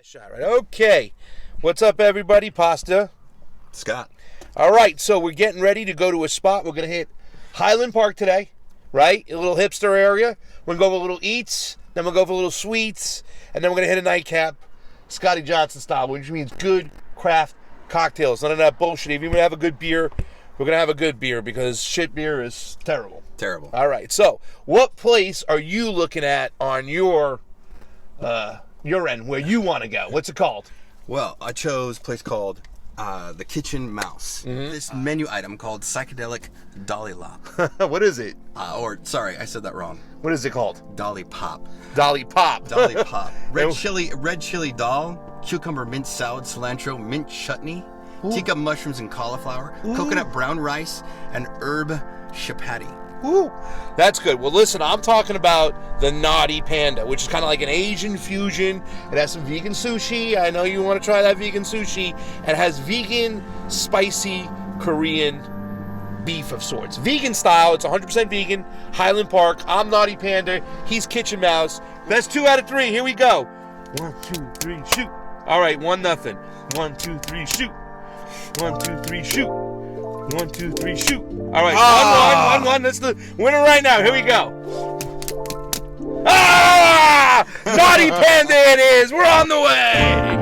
Shot right. Okay. What's up, everybody? Pasta. Scott. All right. So we're getting ready to go to a spot. We're going to hit Highland Park today, right? A little hipster area. We're going to go for a little eats. Then we'll go for a little sweets. And then we're going to hit a nightcap, Scotty Johnson style, which means good craft cocktails. None of that bullshit. If you have a good beer, we're going to have a good beer because shit beer is terrible. Terrible. All right. So what place are you looking at on your end, where you want to go? What's it called? Well, I chose a place called the Kitchen Mouse. Mm-hmm. This menu item called Psychedelic Dolly Lop. What is it? Sorry, I said that wrong. What is it called? Dolly Pop. Dolly Pop. Dolly Pop. Red chili dal, cucumber mint salad, cilantro, mint chutney, tikka mushrooms and cauliflower, coconut brown rice, and herb chapati. Ooh, that's good. Well, listen, I'm talking about the Naughty Panda, which is kind of like an Asian fusion. It has some vegan sushi. I know you want to try that vegan sushi. It has vegan, spicy Korean beef of sorts. Vegan style. It's 100% vegan. Highland Park. I'm Naughty Panda. He's Kitchen Mouse. Best 2 out of 3. Here we go. 1, 2, 3, shoot. All right, 1-0. 1, 2, 3, shoot. 1, 2, 3, shoot. 1, 2, 3, shoot. All right, 1-1. That's the winner right now. Here we go. Naughty Panda it is. We're on the way.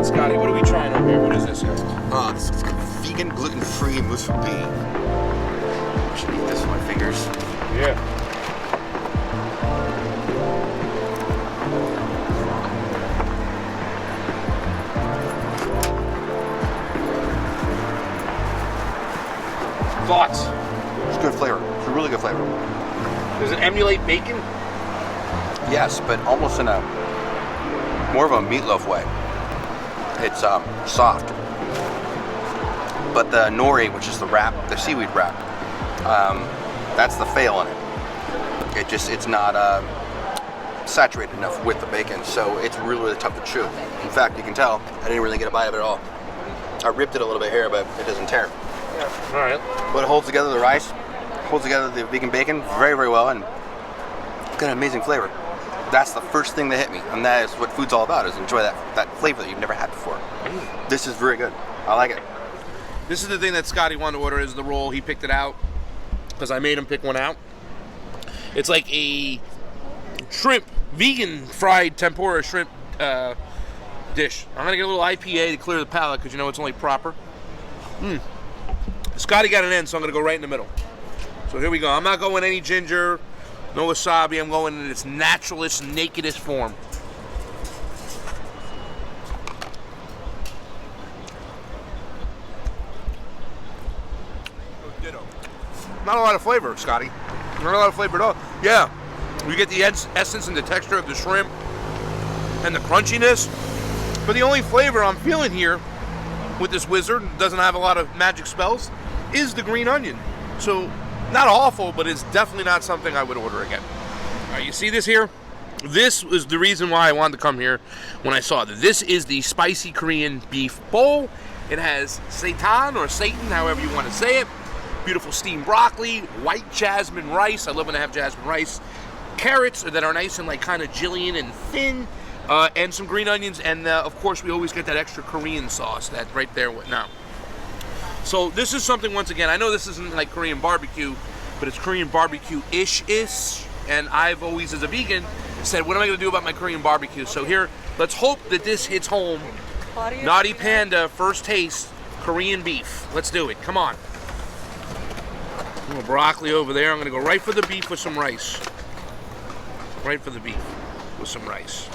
Scotty, what are we trying over here? What is this here? This is vegan, gluten-free mousse for bee. I should eat this with my fingers. Yeah. Thoughts? It's good flavor. It's a really good flavor. Does it emulate bacon? Yes, but almost in a more of a meatloaf way. It's soft, but the nori, which is the wrap, the seaweed wrap, that's the fail in it. It's not saturated enough with the bacon, so it's really, really tough to chew. In fact, you can tell I didn't really get a bite of it at all. I ripped it a little bit here, but it doesn't tear. Yeah. All right. But it holds together the rice, holds together the vegan bacon very, very well, and it's got an amazing flavor. That's the first thing that hit me, and that is what food's all about, is enjoy that flavor that you've never had before. This is very good. I like it. This is the thing that Scotty wanted to order, is the roll. He picked it out because I made him pick one out. It's like a shrimp, vegan fried tempura shrimp dish. I'm going to get a little IPA to clear the palate because you know it's only proper. Scotty got an end, so I'm going to go right in the middle. So here we go. I'm not going any ginger. No wasabi, I'm going in its naturalist, nakedest form. Not a lot of flavor, Scotty. Not a lot of flavor at all. Yeah, you get the essence and the texture of the shrimp and the crunchiness. But the only flavor I'm feeling here with this wizard, doesn't have a lot of magic spells, is the green onion. So, not awful, but it's definitely not something I would order again. All right, you see this here? This was the reason why I wanted to come here when I saw that. This is the spicy Korean beef bowl. It has seitan or Satan, however you want to say it. Beautiful steamed broccoli, white jasmine rice. I love when I have jasmine rice. Carrots that are nice and like kind of Jillian and thin. And some green onions. And of course, we always get that extra Korean sauce that's right there now. So this is something, once again, I know this isn't like Korean barbecue, but it's Korean barbecue-ish. and I've always, as a vegan, said, what am I going to do about my Korean barbecue? So here, let's hope that this hits home. Naughty Panda, first taste, Korean beef. Let's do it. Come on. A little broccoli over there. I'm going to go right for the beef with some rice. Right for the beef with some rice.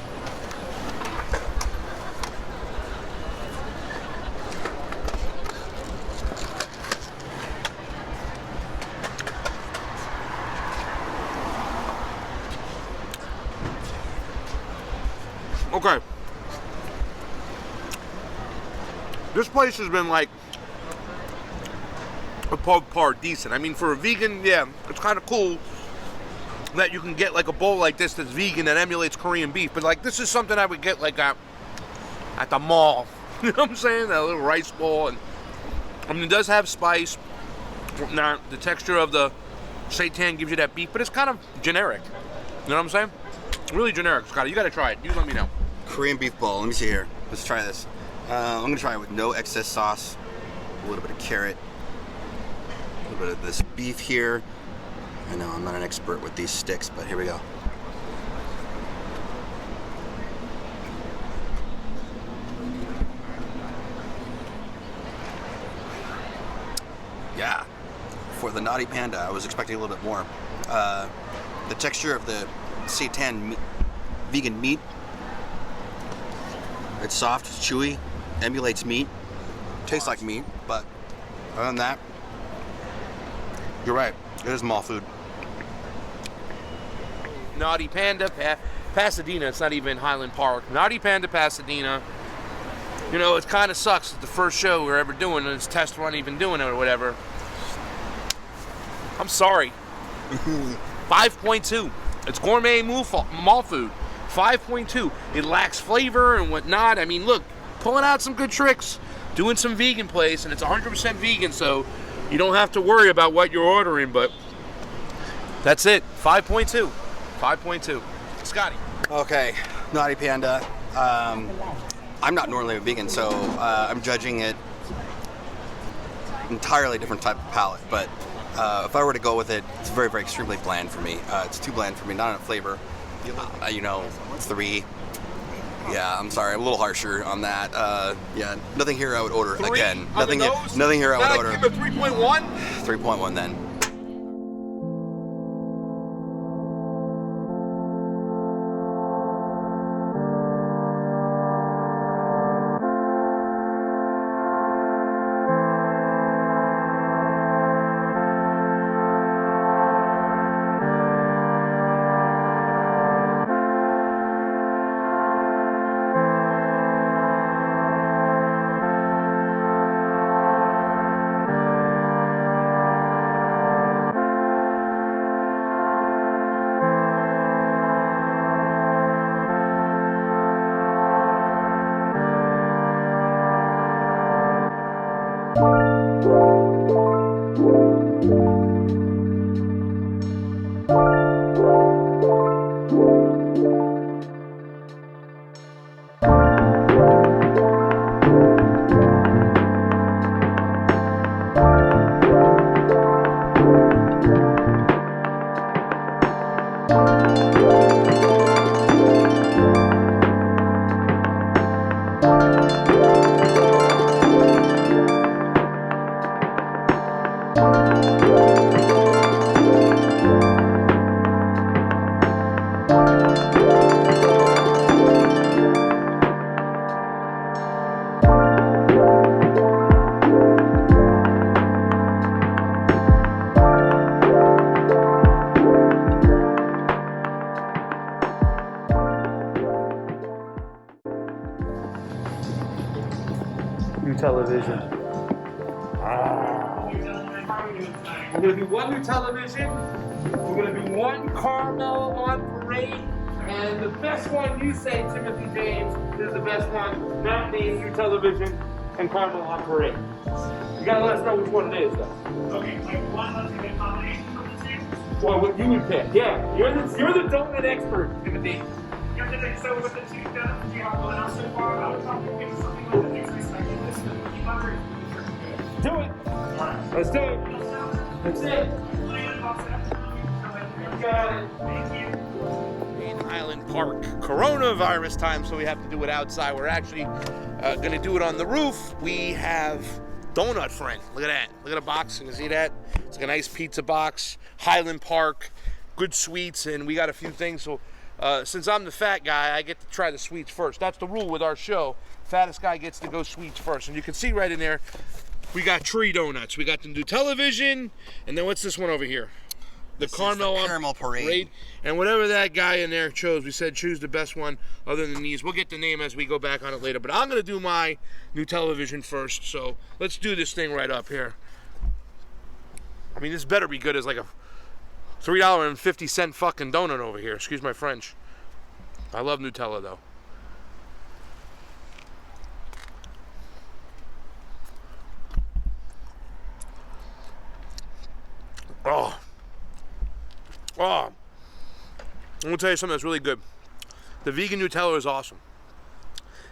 Okay. This place has been like above par decent. I mean, for a vegan, yeah, it's kind of cool that you can get like a bowl like this that's vegan that emulates Korean beef. But like, this is something I would get like at the mall. You know what I'm saying? That little rice bowl, and I mean, it does have spice. Now, the texture of the seitan gives you that beef, but it's kind of generic. You know what I'm saying? Really generic, Scotty. You got to try it. You let me know. Korean beef bowl. Let me see here. Let's try this. I'm gonna try it with no excess sauce. A little bit of carrot. A little bit of this beef here. I know I'm not an expert with these sticks, but here we go. Yeah. For the Naughty Panda, I was expecting a little bit more. The texture of the seitan vegan meat. It's soft, it's chewy, emulates meat, tastes like meat, but other than that, you're right, it is mall food. Naughty Panda, Pasadena, it's not even Highland Park. Naughty Panda, Pasadena. You know, it kind of sucks that the first show we're ever doing, and this test run even doing it or whatever. I'm sorry. 5.2. It's gourmet mall food. 5.2. It lacks flavor and whatnot. I mean, look, pulling out some good tricks, doing some vegan place, and it's 100% vegan, so you don't have to worry about what you're ordering, but that's it. 5.2. 5.2. Scotty. Okay, Naughty Panda. I'm not normally a vegan, so I'm judging it entirely different type of palate, but if I were to go with it, it's very, very extremely bland for me. It's too bland for me, not enough flavor. You know, 3. Yeah, I'm sorry, I'm a little harsher on that. Yeah, nothing here I would order 3 again. Nothing here I would order. Give it 3.1? 3.1 then. New television. We're gonna do one new television. We're gonna do one caramel on parade, and the best one you say, Timothy James, is the best one. That means new television and caramel on parade. You gotta let us know which one it is, though. Okay, like one ultimate combination of the two. Well, what you would pick? Yeah, you're the donut expert, Timothy. So with the two donuts, do you have one else so far? I would probably give something like the next respected list of cookie butter. Do it. Let's do it. That's it. got it. Thank you. In Highland Park, coronavirus time, so we have to do it outside. We're actually going to do it on the roof. We have Donut Friend. Look at that. Look at the box. You can see that? It's like a nice pizza box. Highland Park, good sweets, and we got a few things. So since I'm the fat guy, I get to try the sweets first. That's the rule with our show. Fattest guy gets to go sweets first. And you can see right in there, we got tree donuts. We got the Nutellavision, and then what's this one over here? The caramel parade. And whatever that guy in there chose, we said choose the best one other than these. We'll get the name as we go back on it later. But I'm going to do my Nutellavision first. So let's do this thing right up here. I mean, this better be good as like a $3.50 fucking donut over here. Excuse my French. I love Nutella, though. Oh. Oh. I'm going to tell you something that's really good. The vegan Nutella is awesome.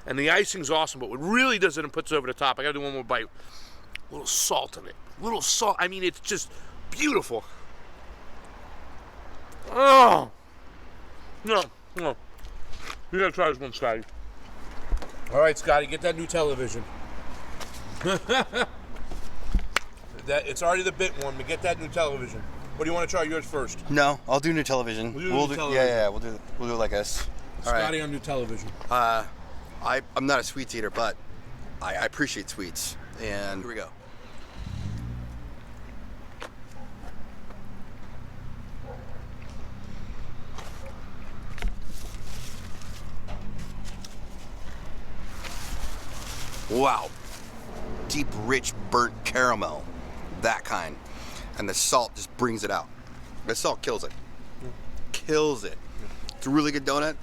And the icing's awesome, but what really does it and puts it over the top, I got to do one more bite. A little salt in it. A little salt. I mean, it's just beautiful. Oh. No. You got to try this one, Scotty. All right, Scotty, get that Nutellavision. It's already the bit one, but get that Nutellavision. What do you want to try yours first? No, I'll do Nutellavision. We'll do yeah, we'll do it like this. Scotty on Nutellavision. I'm not a sweets eater, but I appreciate sweets. And here we go. Wow. Deep, rich, burnt caramel. That kind. And the salt just brings it out. The salt kills it. Kills it. It's a really good donut.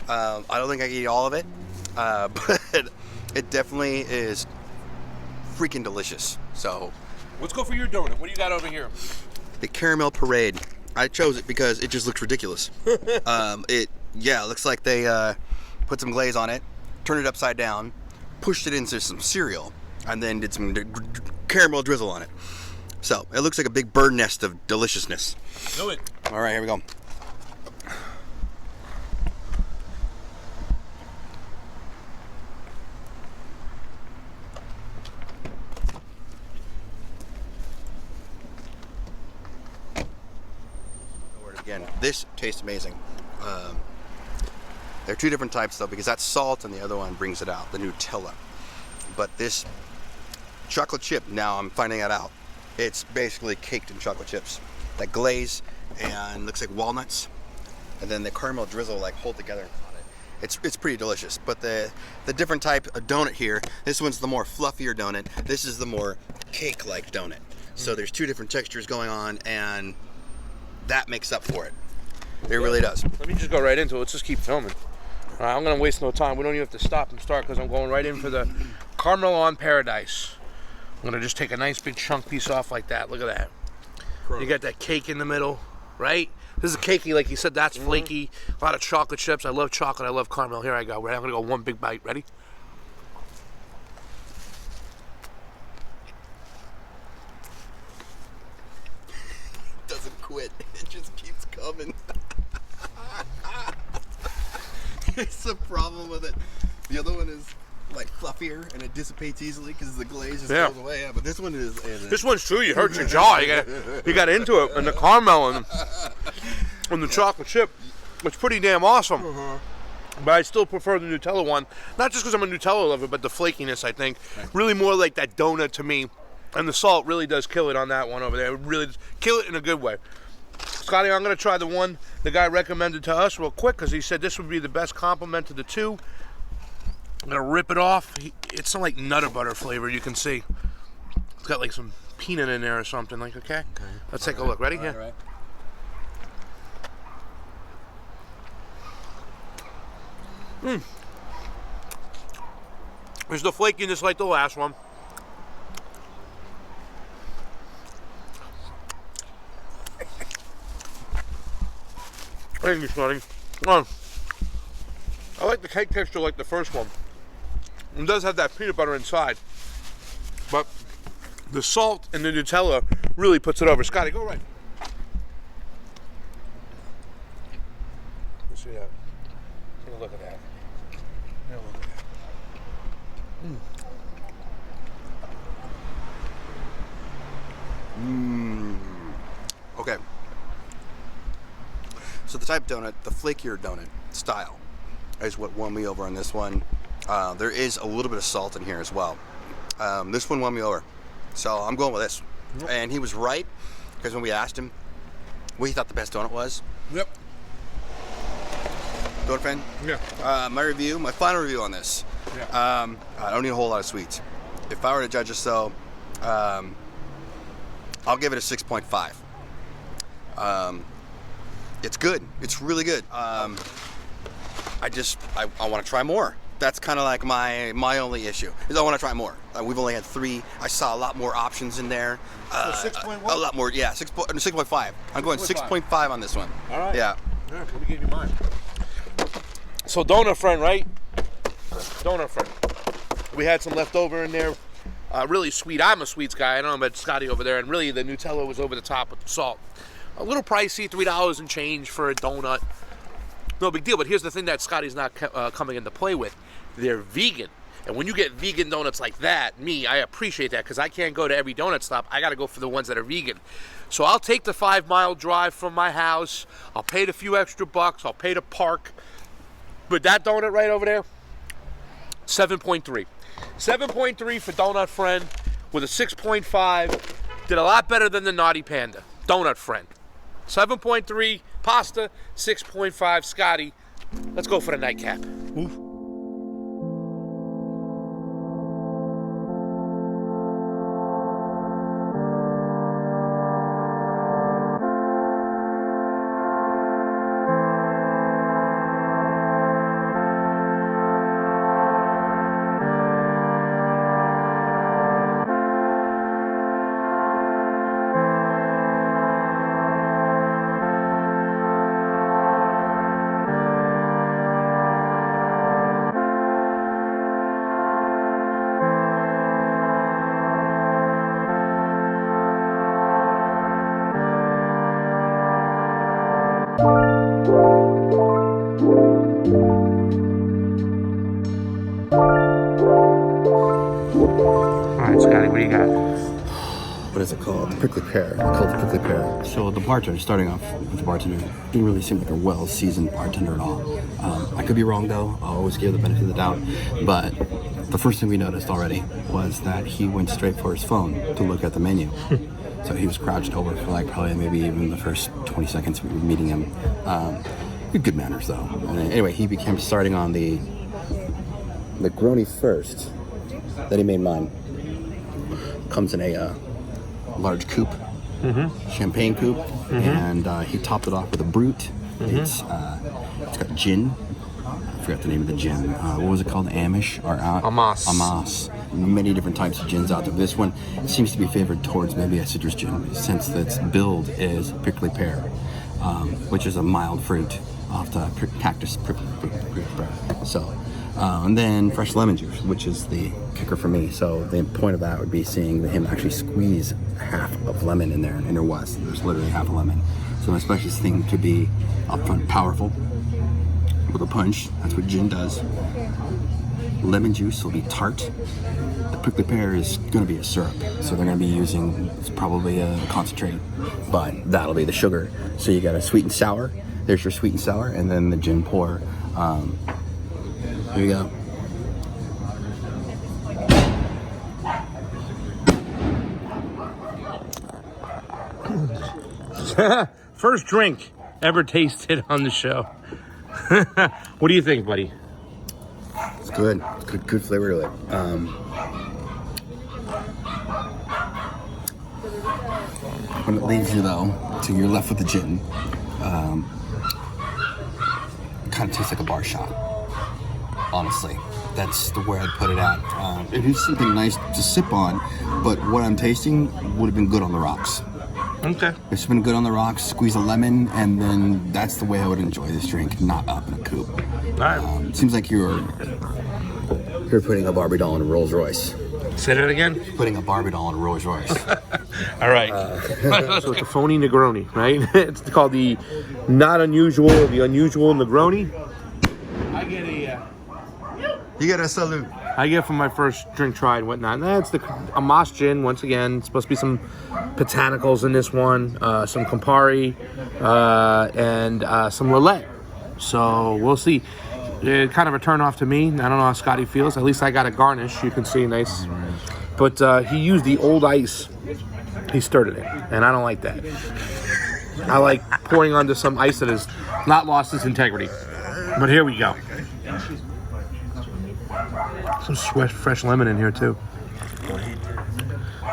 I don't think I can eat all of it, but it definitely is freaking delicious. So let's go for your donut. What do you got over here? the caramel parade. I chose it because it just looks ridiculous. It looks like they put some glaze on it, turned it upside down, pushed it into some cereal, and then did some caramel drizzle on it. So it looks like a big bird nest of deliciousness. Do it. All right, here we go. Again, this tastes amazing. There are two different types though, because that's salt and the other one brings it out, the Nutella. But this chocolate chip, now I'm finding that out. It's basically caked in chocolate chips. That glaze and looks like walnuts, and then the caramel drizzle like hold together on it. It's pretty delicious. But the different type of donut here, this one's the more fluffier donut. This is the more cake-like donut. So there's two different textures going on, and that makes up for it. It really does. Let me just go right into it. Let's just keep filming. All right, I'm gonna waste no time. We don't even have to stop and start because I'm going right in for the caramel on paradise. I'm gonna just take a nice big chunk piece off like that. Look at that. You got that cake in the middle, right? This is cakey, like you said. That's flaky. A lot of chocolate chips. I love chocolate. I love caramel. Here I go. I'm gonna go one big bite. Ready? Doesn't quit. It just keeps coming. It's the problem with it. The other one is like fluffier and it dissipates easily because the glaze just goes away. Yeah, but this one is. This one's true. You hurt your jaw. You got into it, and the caramel and the chocolate chip. It's pretty damn awesome. But I still prefer the Nutella one, not just because I'm a Nutella lover, but the flakiness. I think really more like that donut to me. And the salt really does kill it on that one over there. It really does kill it in a good way. Scotty, I'm going to try the one the guy recommended to us real quick because he said this would be the best compliment to the two. I'm going to rip it off. It's some like Nutter Butter flavor, you can see. It's got like some peanut in there or something. Like, okay? Let's take a look. Ready? All right. There's the flakiness like the last one. Thank you, Scotty. I like the cake texture like the first one. It does have that peanut butter inside. But the salt and the Nutella really puts it over. Scotty, go right. See that? Take a look at that. Take a look at that. Okay. So the type of donut, the flakier donut style, is what won me over on this one. There is a little bit of salt in here as well. This one won me over. So I'm going with this. Yep. And he was right, because when we asked him what he thought the best donut was. Yep. Donut fan? Yeah. My final review on this. Yeah. I don't need a whole lot of sweets. If I were to judge this though, I'll give it a 6.5. It's good. It's really good. I want to try more. That's kind of like my only issue, is I want to try more. We've only had 3. I saw a lot more options in there. 6.1? A lot more, yeah, 6.5. I'm going 6.5 on this one. All right. Yeah. All right, let me give you mine. So donut friend, right? Donut friend. We had some left over in there. Really sweet. I'm a sweets guy. I don't know about Scotty over there. And really, the Nutella was over the top with the salt. A little pricey, $3 and change for a donut. No big deal. But here's the thing that Scotty's not coming into play with. They're vegan. And when you get vegan donuts like that, I appreciate that, because I can't go to every donut stop. I got to go for the ones that are vegan. So I'll take the 5-mile drive from my house. I'll pay the few extra bucks. I'll pay to park. But that donut right over there, 7.3. 7.3 for Donut Friend with a 6.5. Did a lot better than the Naughty Panda. Donut Friend. 7.3 pasta, 6.5 Scotty. Let's go for the nightcap. Ooh. Alright, Scotty, what do you got? What is it called? Prickly pear. I call it prickly pear. So the bartender, starting off with the bartender, didn't really seem like a well-seasoned bartender at all. I could be wrong though. I'll always give the benefit of the doubt. But the first thing we noticed already was that he went straight for his phone to look at the menu. So he was crouched over for like probably maybe even the first 20 seconds we were meeting him. Good manners though. And anyway, he became starting on the Negroni first. Then he made mine. Comes in a large coupe, champagne coupe, and he topped it off with a brut. It's got gin. I forgot the name of the gin. What was it called? Amish or Amas. Amas. Many different types of gins out there. This one seems to be favored towards maybe a citrus gin, since its build is prickly pear, which is a mild fruit off the cactus prickly pear. So. And then fresh lemon juice, which is the kicker for me. So the point of that would be seeing him actually squeeze half of lemon in there, and there was. There's literally half a lemon. So I expect this thing to be upfront powerful with a punch. That's what gin does. Lemon juice will be tart. The prickly pear is going to be a syrup, so they're going to be using, it's probably a concentrate, but that'll be the sugar. So you got a sweet and sour. There's your sweet and sour, and then the gin pour. Here you go. First drink ever tasted on the show. What do you think, buddy? It's good. It's good flavor to it. When it leaves you though, to you're left with the gin. It kind of tastes like a bar shot. Honestly, that's the way I'd put it at. It is something nice to sip on, but what I'm tasting would have been good on the rocks. Okay. It's been good on the rocks, squeeze a lemon, and then that's the way I would enjoy this drink, not up in a coupe. All right. Seems like you're putting a Barbie doll in a Rolls Royce. Say that again? Putting a Barbie doll in a Rolls Royce. All right. So it's a phony Negroni, right? It's called the not unusual or the unusual Negroni. I get You get a salute. I get from my first drink try and whatnot. That's a Moss gin once again. It's supposed to be some botanicals in this one, some Campari, and some Lillet. So we'll see. Kind of a turn off to me. I don't know how Scotty feels. At least I got a garnish. You can see nice. But he used the old ice. He stirred it in, and I don't like that. I like pouring onto some ice that has not lost its integrity. But here we go. Some fresh lemon in here too.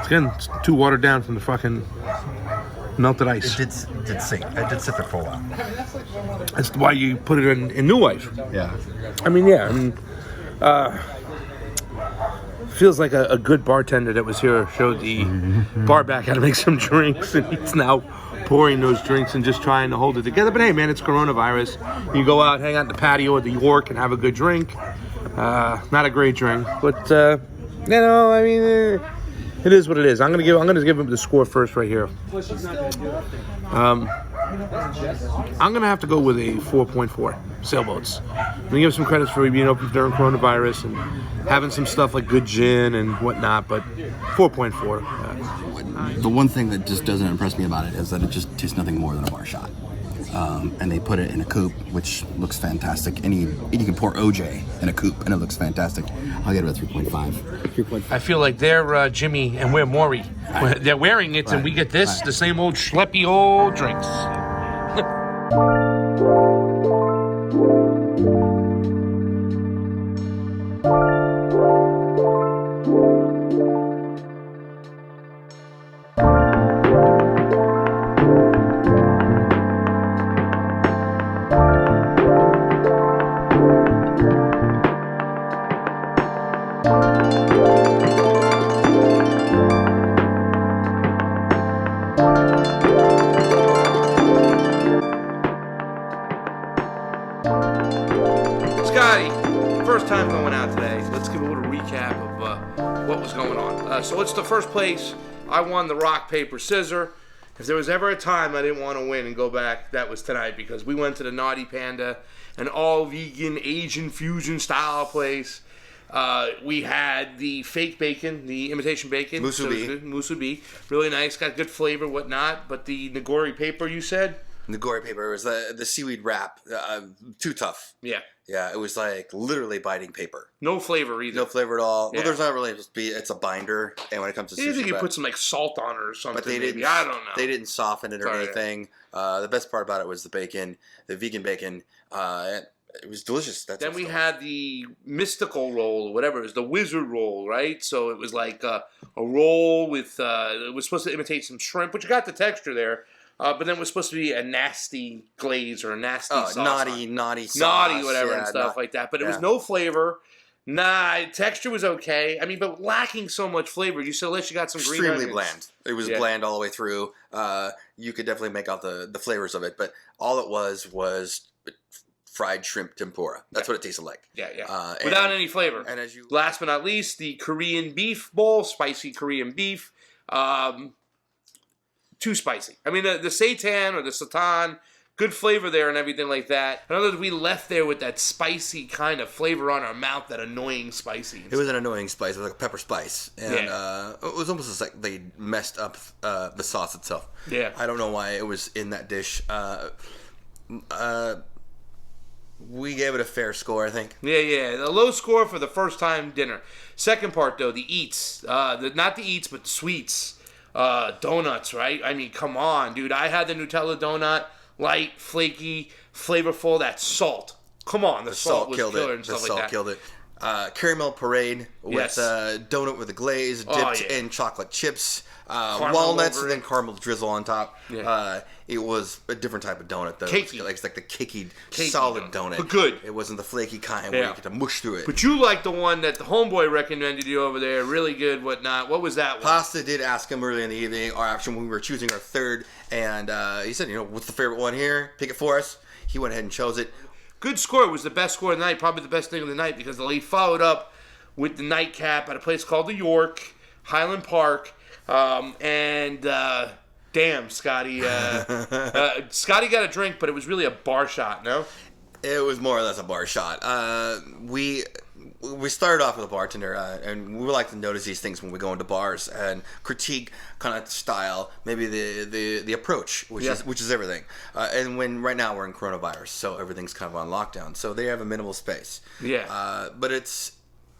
Again, it's too watered down from the fucking melted ice. It did sink. It did sit there for a while. That's why you put it in new ice. Yeah. I mean, feels like a good bartender that was here showed the bar back how to make some drinks, and he's now pouring those drinks and just trying to hold it together. But hey, man, it's coronavirus. You go out, hang out in the patio at the York, and have a good drink. Not a great drink, but I mean, it is what it is. I'm gonna give him the score first right here. I'm gonna have to go with a 4.4 sailboats. I'm gonna give some credits for being open during coronavirus and having some stuff like good gin and whatnot, but 4.4. The one thing that just doesn't impress me about it is that it just tastes nothing more than a bar shot. And they put it in a coupe, which looks fantastic. And you can pour OJ in a coupe, and it looks fantastic. I'll get it at 3.5. I feel like they're Jimmy and we're Maury. Right. They're wearing it, and we get this, the same old schleppy old drinks. Scotty, first time going out today. Let's give a little recap of what was going on. So it's the first place. I won the rock, paper, scissors. If there was ever a time I didn't want to win and go back, that was tonight, because we went to the Naughty Panda, an all-vegan Asian fusion style place. We had the fake bacon, the imitation bacon. Musubi. Really nice, got good flavor, whatnot. But the nigori paper, you said? Nigori paper was the seaweed wrap. Too tough. Yeah. Yeah, it was like literally biting paper. No flavor either. No flavor at all. Yeah. Well, there's not really supposed to be. It's a binder, and when it comes to sushi, I think you put some like salt on it or something. But they didn't. I don't know. They didn't soften it or anything. The best part about it was the bacon, the vegan bacon. It was delicious. Then we had the mystical roll or whatever. It was the wizard roll, right? So it was like a roll with. It was supposed to imitate some shrimp, but you got the texture there. But then it was supposed to be a nasty glaze or a nasty sauce. Naughty sauce. Naughty, whatever, and stuff like that. But it was no flavor. Texture was okay. I mean, but lacking so much flavor. You said unless you got some green onions. Extremely bland. It was bland all the way through. You could definitely make out the flavors of it. But all it was fried shrimp tempura. That's what it tasted like. Yeah. Without any flavor. And as you last but not least, the Korean beef bowl, spicy Korean beef. Too spicy. I mean, the seitan or the seitan, good flavor there and everything like that. In other words, we left there with that spicy kind of flavor on our mouth, that annoying spicy. It was an annoying spice. It was like a pepper spice. And it was almost as like they messed up the sauce itself. Yeah. I don't know why it was in that dish. We gave it a fair score, I think. Yeah. A low score for the first time dinner. Second part, though, the eats. Not the eats, but the sweets. Donuts, right? I mean, come on, dude. I had the Nutella donut, light, flaky, flavorful. That salt. Come on, the salt was killer and stuff like that. The salt killed it. Caramel parade with donut with a glaze dipped in chocolate chips, walnuts, and then caramel drizzle on top. Yeah. It was a different type of donut, though. Cakey. It's like the cakey solid donut. But good. It wasn't the flaky kind where you get to mush through it. But you liked the one that the homeboy recommended you over there. Really good, whatnot. What was that one? Pasta did ask him early in the evening, or actually when we were choosing our third, and he said, what's the favorite one here? Pick it for us. He went ahead and chose it. Good score. It was the best score of the night. Probably the best thing of the night, because he followed up with the nightcap at a place called the York, Highland Park. Damn, Scotty. Scotty got a drink, but it was really a bar shot, no? It was more or less a bar shot. We started off with a bartender, and we like to notice these things when we go into bars and critique kind of style, maybe the approach, which is everything. And when right now we're in coronavirus, so everything's kind of on lockdown, so they have a minimal space. Yeah. But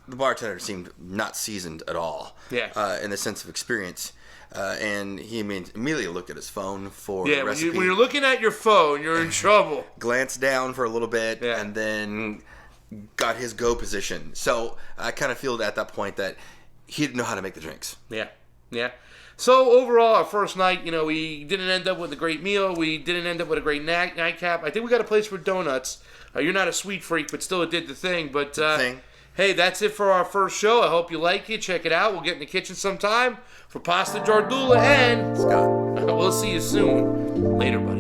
the bartender seemed not seasoned at all. Yeah. In the sense of experience. And he immediately looked at his phone for a a recipe. When you're looking at your phone, you're in trouble. Glanced down for a little bit, and then got his go position. So I kind of feel at that point that he didn't know how to make the drinks. Yeah. So overall, our first night, we didn't end up with a great meal. We didn't end up with a great nightcap. I think we got a place for donuts. You're not a sweet freak, but still it did the thing. But hey, that's it for our first show. I hope you like it. Check it out. We'll get in the kitchen sometime. For Pasta Jardula and Scott. We'll see you soon. Later, buddy.